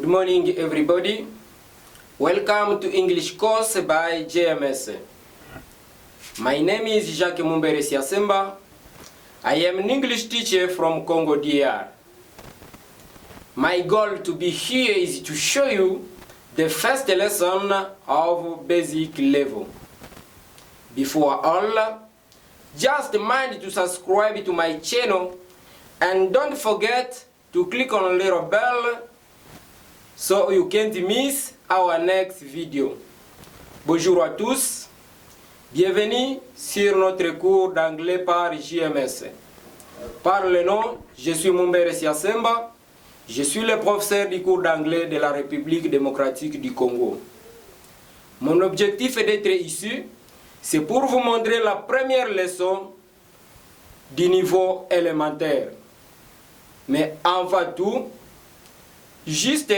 Good morning, everybody. Welcome to English course by JMS. My name is Jacques Mumbere Siasemba. I am an English teacher from Congo DR. My goal to be here is to show you the first lesson of basic level. Before all, just mind to subscribe to my channel and don't forget to click on the little bell so you can't miss our next video. Bonjour à tous, bienvenue sur notre cours d'anglais par JMS. Par le nom, je suis Mumbere Siasemba, je suis le professeur du cours d'anglais de la République démocratique du Congo. Mon objectif d'être ici, c'est pour vous montrer la première leçon du niveau élémentaire. Mais avant tout, juste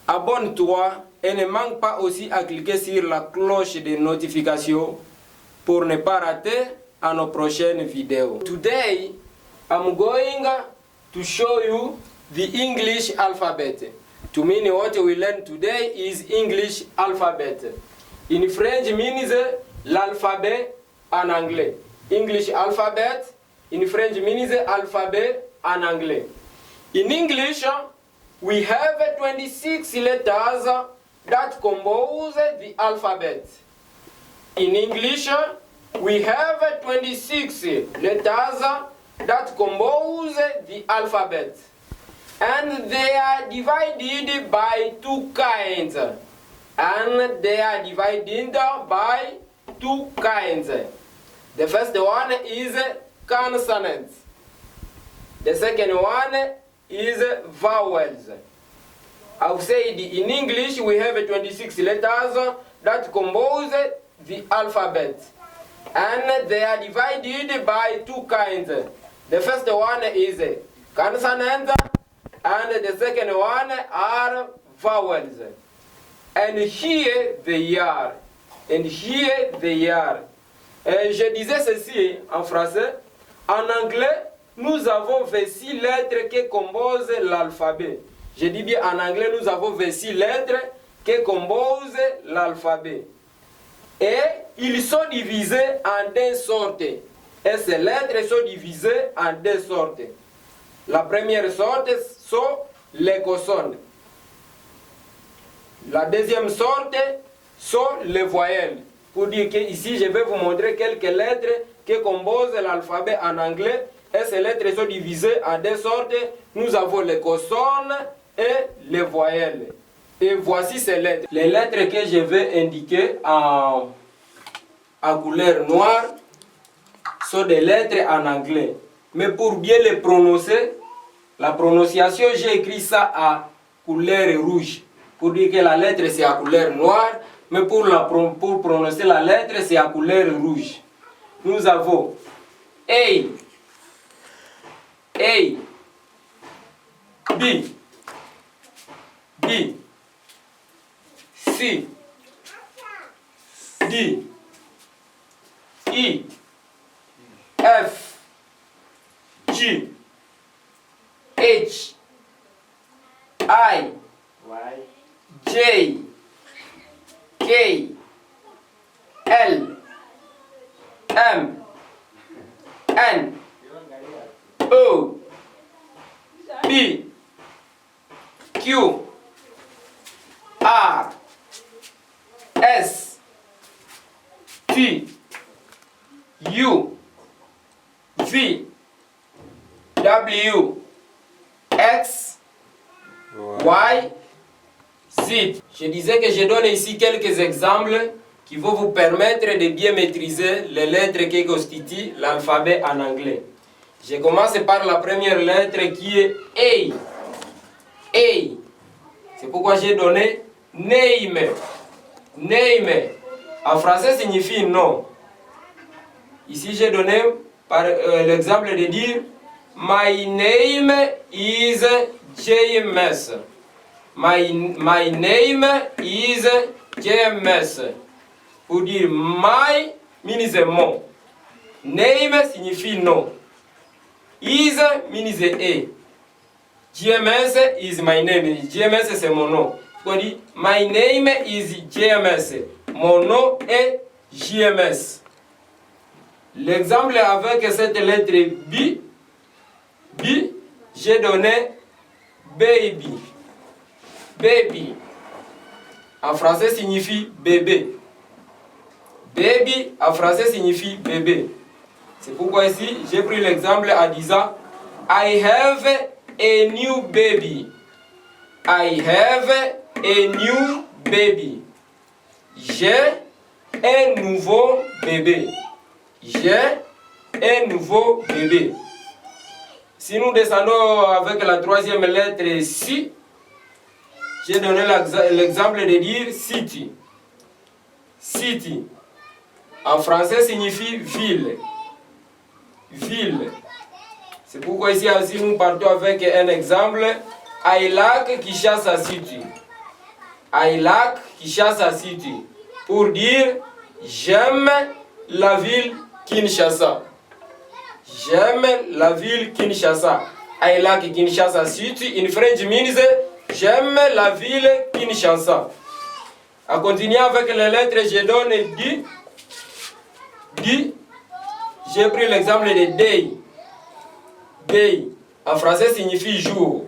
abonne-toi et ne manque pas aussi à cliquer sur la cloche de notification pour ne pas rater à nos prochaines vidéos. Today, I'm going to show you the English alphabet. To mean what we learn today is English alphabet. In French means l'alphabet en anglais. English alphabet, in French means alphabet en anglais. In English, we have 26 letters that compose the alphabet. In English, we have 26 letters that compose the alphabet. And they are divided by two kinds. The first one is consonants. The second one is vowels. I've said in English we have 26 letters that compose the alphabet. And they are divided by two kinds. The first one is consonants and the second one are vowels. And here they are. And here they are. Je disais ceci en français. En anglais, nous avons 26 lettres qui composent l'alphabet. Je dis bien en anglais, nous avons 26 lettres qui composent l'alphabet. Et ils sont divisés en deux sortes. Et ces lettres sont divisées en deux sortes. La première sorte sont les consonnes. La deuxième sorte sont les voyelles. Pour dire que ici, je vais vous montrer quelques lettres qui composent l'alphabet en anglais. Et ces lettres sont divisées en deux sortes. Nous avons les consonnes et les voyelles. Et voici ces lettres. Les lettres que je vais indiquer en couleur noire sont des lettres en anglais. Mais pour bien les prononcer, la prononciation, j'ai écrit ça à couleur rouge. Pour dire que la lettre c'est à couleur noire, mais pour prononcer la lettre c'est à couleur rouge. Nous avons A, B, B, C, D, E, F, G, H, I, J, K, L, M, N, O, P, Q, R, S, T, U, V, W, X, Y, Z. Je disais que je donne ici quelques exemples qui vont vous permettre de bien maîtriser les lettres qui constituent l'alphabet en anglais. Je commence par la première lettre qui est A. A. C'est pourquoi j'ai donné name. Name. En français signifie nom. Ici j'ai donné par l'exemple de dire My name is JMS. My name is JMS. Pour dire my means mon. Name signifie nom. Is means a. JMS is my name. JMS c'est mon nom. On dit my name is JMS. Mon nom est JMS. L'exemple avec cette lettre B, j'ai donné baby. Baby. En français signifie bébé. Baby en français signifie bébé. C'est pourquoi ici j'ai pris l'exemple en disant I have a new baby. I have a new baby. J'ai un nouveau bébé. J'ai un nouveau bébé. Si nous descendons avec la troisième lettre C, j'ai donné l'exemple de dire city. City. En français signifie ville. Ville. C'est pourquoi ici aussi nous partons avec un exemple. I like Kinshasa City. I like Kinshasa City. Pour dire j'aime la ville Kinshasa. J'aime la ville Kinshasa. I like Kinshasa City. In French means j'aime la ville Kinshasa. À continuer avec les lettres, je donne D. J'ai pris l'exemple de day. Day. En français signifie jour.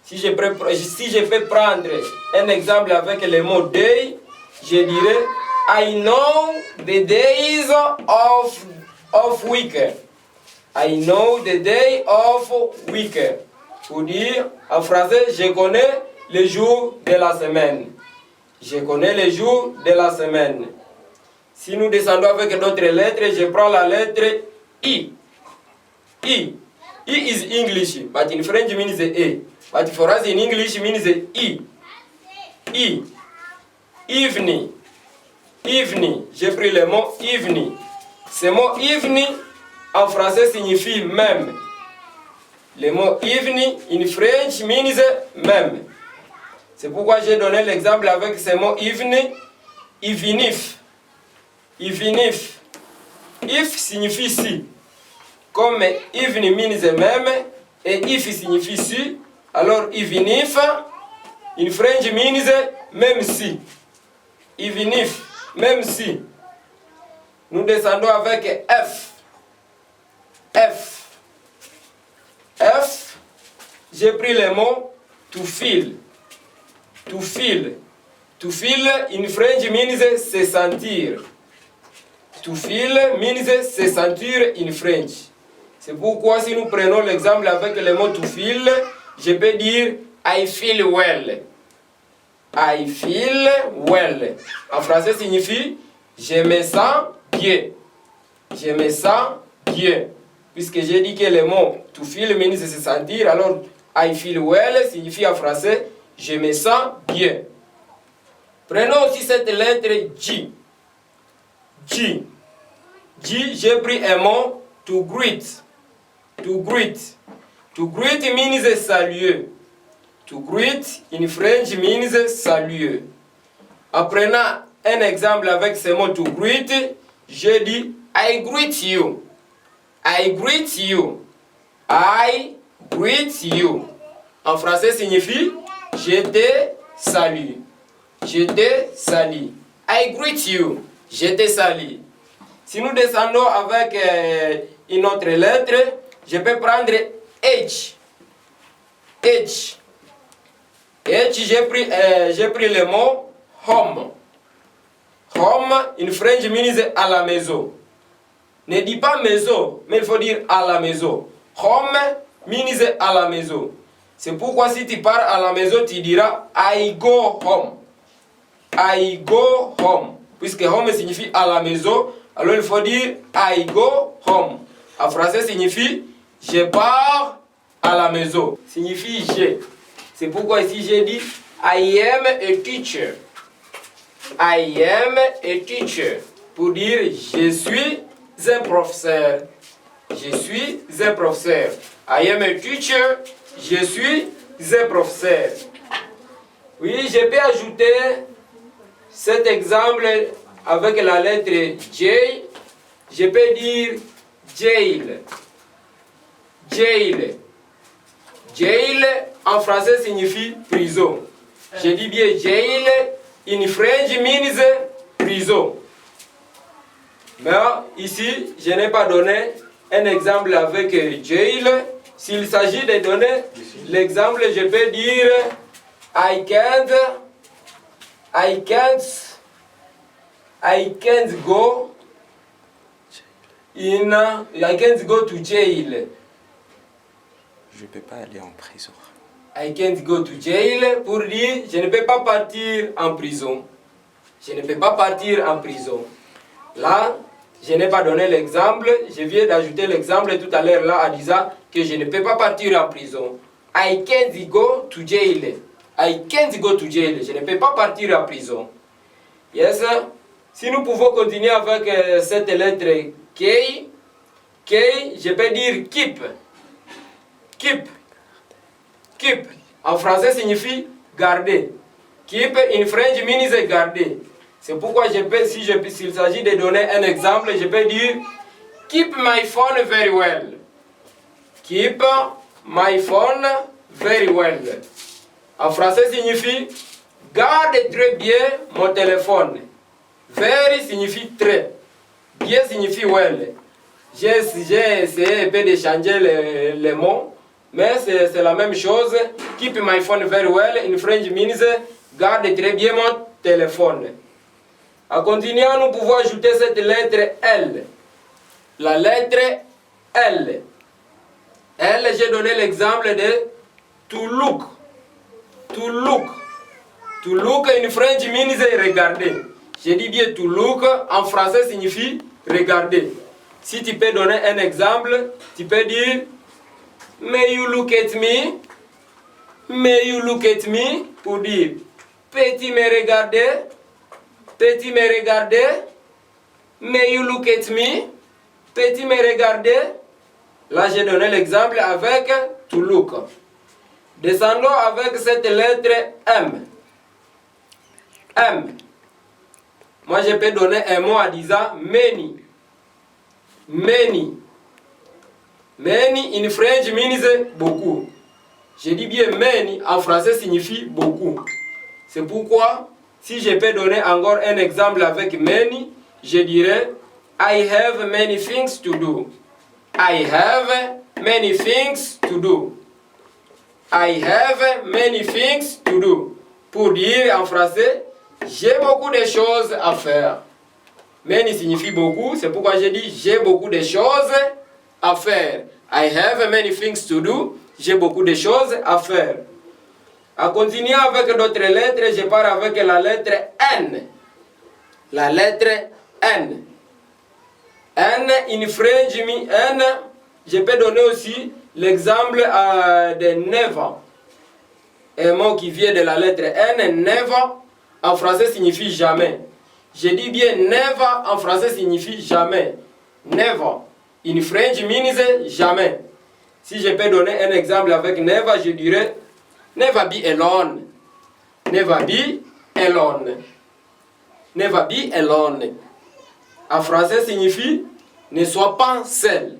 Si je peux prendre un exemple avec le mot day, je dirais I know the days of week. I know the day of week. Pour dire, en français, je connais les jours de la semaine. Je connais les jours de la semaine. Si nous descendons avec d'autres lettres, je prends la lettre I. I. I is English, but in French means A. But for us in English means I. I. Evening. Evening. J'ai pris le mot evening. Ce mot evening en français signifie même. Le mot evening in French means même. C'est pourquoi j'ai donné l'exemple avec ce mot evening. Even if. Even if. If signifie si. Comme even means même et if signifie si, alors even if in French means même si. Even if, même si. Nous descendons avec F. F. F, j'ai pris le mot to feel. To feel. To feel in French means se sentir. To feel means se sentir in French. C'est pourquoi si nous prenons l'exemple avec le mot to feel, je peux dire I feel well. I feel well. En français signifie je me sens bien. Je me sens bien. Puisque j'ai dit que le mot to feel means se sentir, alors I feel well signifie en français je me sens bien. Prenons aussi cette lettre G. G. G, j'ai pris un mot to greet. To greet. To greet means saluer. To greet in French means saluer. En prenant un exemple avec ce mot to greet, je dis I greet you. I greet you. I greet you. En français signifie je te salue. Je te salue. I greet you. Je te salue. Si nous descendons avec une autre lettre, je peux prendre H. H. H, j'ai pris le mot home. Home, in French means à la maison. Ne dis pas maison, mais il faut dire à la maison. Home means à la maison. C'est pourquoi si tu pars à la maison, tu diras I go home. I go home. Puisque home signifie à la maison, alors il faut dire I go home. En français signifie je pars à la maison. Signifie je. C'est pourquoi ici j'ai dit I am a teacher. I am a teacher. Pour dire je suis un professeur. Je suis un professeur. I am a teacher. Je suis un professeur. Oui, je peux ajouter cet exemple avec la lettre J. Je peux dire jail. Jail. Jail en français signifie prison. Je dis bien jail, in French means prison. Mais ici, je n'ai pas donné un exemple avec jail. S'il s'agit de donner l'exemple, je peux dire I can't go to jail. Je ne peux pas aller en prison. I can't go to jail pour dire je ne peux pas partir en prison. Je ne peux pas partir en prison. Là, je n'ai pas donné l'exemple. Je viens d'ajouter l'exemple tout à l'heure là en disant que je ne peux pas partir en prison. I can't go to jail. I can't go to jail. Je ne peux pas partir en prison. Yes. Si nous pouvons continuer avec cette lettre K, je peux dire keep. Keep. Keep. En français signifie garder. Keep in French means garder. C'est pourquoi s'il s'agit de donner un exemple, je peux dire keep my phone very well. Keep my phone very well. En français signifie garde très bien mon téléphone. Very signifie très. Bien signifie well. J'ai essayé un peu de changer les mots, mais c'est la même chose. Keep my phone very well in French means garde très bien mon téléphone. En continuant, nous pouvons ajouter cette lettre L. La lettre L. L, j'ai donné l'exemple de to look. To look. To look in French means regarder. Je dis bien to look, en français signifie regarder. Si tu peux donner un exemple, tu peux dire may you look at me? May you look at me? Pour dire peux-tu me regarder? Peux-tu me regarder? May you look at me? Peux-tu me regarder? Là, j'ai donné l'exemple avec to look. Descendons avec cette lettre M. M. Moi, je peux donner un mot en disant many. Many. Many in French means beaucoup. Je dis bien many, en français signifie beaucoup. C'est pourquoi, si je peux donner encore un exemple avec many, je dirais I have many things to do. I have many things to do. I have many things to do. Pour dire en français, j'ai beaucoup de choses à faire. Many signifie beaucoup, c'est pourquoi j'ai dit j'ai beaucoup de choses à faire. I have many things to do. J'ai beaucoup de choses à faire. En continuant avec d'autres lettres, je pars avec la lettre N. La lettre N. N, in French, N, je peux donner aussi l'exemple de never. Un mot qui vient de la lettre N, never, en français signifie jamais. Je dis bien never, en français signifie jamais. Never. In French means jamais. Si je peux donner un exemple avec never, je dirais never be alone. Never be alone. Never be alone. En français signifie ne sois pas seul.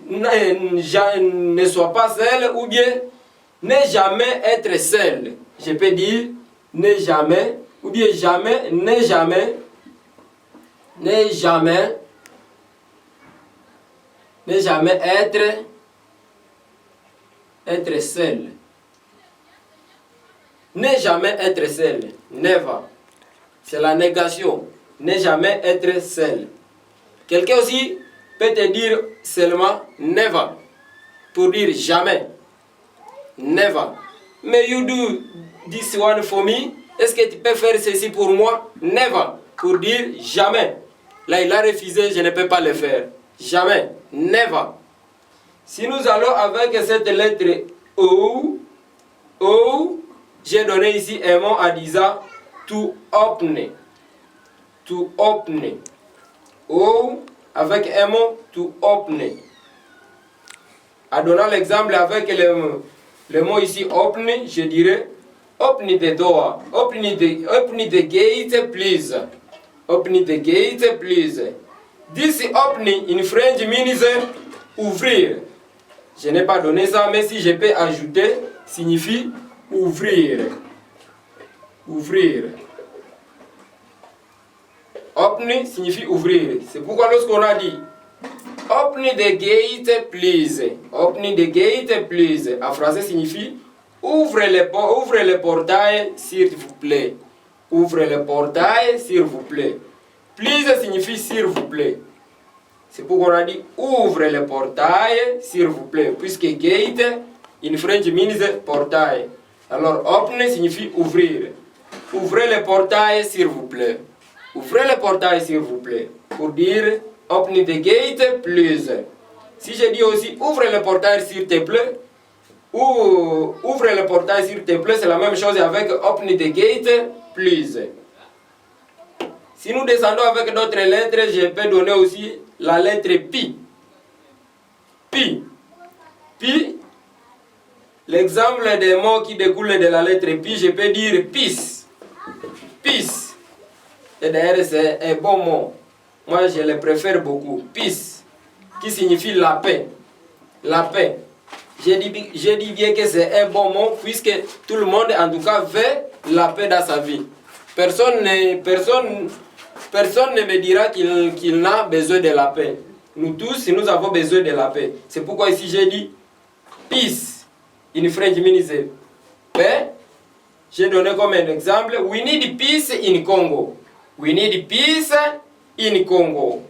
Ne sois pas seul ou bien ne jamais être seul. Je peux dire ne jamais ou bien jamais, ne jamais, ne jamais, ne jamais être seul. Ne jamais être seul. Never. C'est la négation. Ne jamais être seul. Quelqu'un aussi peut te dire seulement never. Pour dire jamais. Never. May you do this one for me? Est-ce que tu peux faire ceci pour moi? Never. Pour dire jamais. Là, il a refusé, je ne peux pas le faire. Jamais. Never. Si nous allons avec cette lettre O, j'ai donné ici un mot en disant to open. To open. O, avec un mot to open. En donnant l'exemple avec le mot ici open, je dirais open the door. Open the gate, please. Open the gate, please. This opening in French means ouvrir. Je n'ai pas donné ça, mais si je peux ajouter signifie ouvrir. Ouvrir. Open signifie ouvrir. C'est pourquoi lorsqu'on a dit open the gate please. Open the gate please. En français signifie ouvre le portail s'il vous plaît. Ouvre le portail s'il vous plaît. Please signifie s'il vous plaît. C'est pourquoi on a dit ouvre le portail s'il vous plaît. Puisque gate in French means portail. Alors open signifie ouvrir. Ouvrez le portail s'il vous plaît. Ouvrez le portail s'il vous plaît. Pour dire open the gate please. Si je dis aussi ouvre le portail s'il te plaît, ou ouvre le portail s'il te plaît, c'est la même chose avec open the gate please. Si nous descendons avec d'autres lettres, je peux donner aussi la lettre Pi. Pi. Pi. L'exemple des mots qui découlent de la lettre Pi, je peux dire peace. Peace. Et d'ailleurs, c'est un bon mot. Moi, je le préfère beaucoup. Peace. Qui signifie la paix. La paix. Je dis bien que c'est un bon mot, puisque tout le monde, en tout cas, veut la paix dans sa vie. Personne ne me dira qu'il n'a besoin de la paix. Nous tous, nous avons besoin de la paix. C'est pourquoi ici j'ai dit peace. In French means paix. J'ai donné comme un exemple. We need peace in Congo. We need peace in Congo.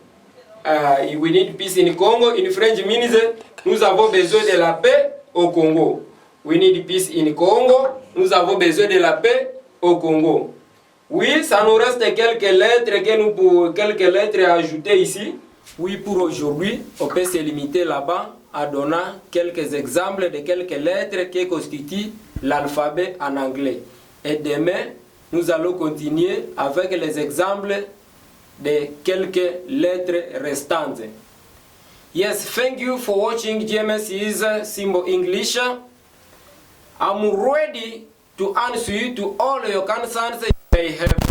We need peace in Congo. In French means nous avons besoin de la paix au Congo. We need peace in Congo. Nous avons besoin de la paix au Congo. Oui, ça nous reste quelques lettres à ajouter ici. Oui, pour aujourd'hui, on peut se limiter là-bas à donner quelques exemples de quelques lettres qui constituent l'alphabet en anglais. Et demain, nous allons continuer avec les exemples de quelques lettres restantes. Yes, thank you for watching GMS's Simple English. I'm ready to answer you to all your concerns you may have.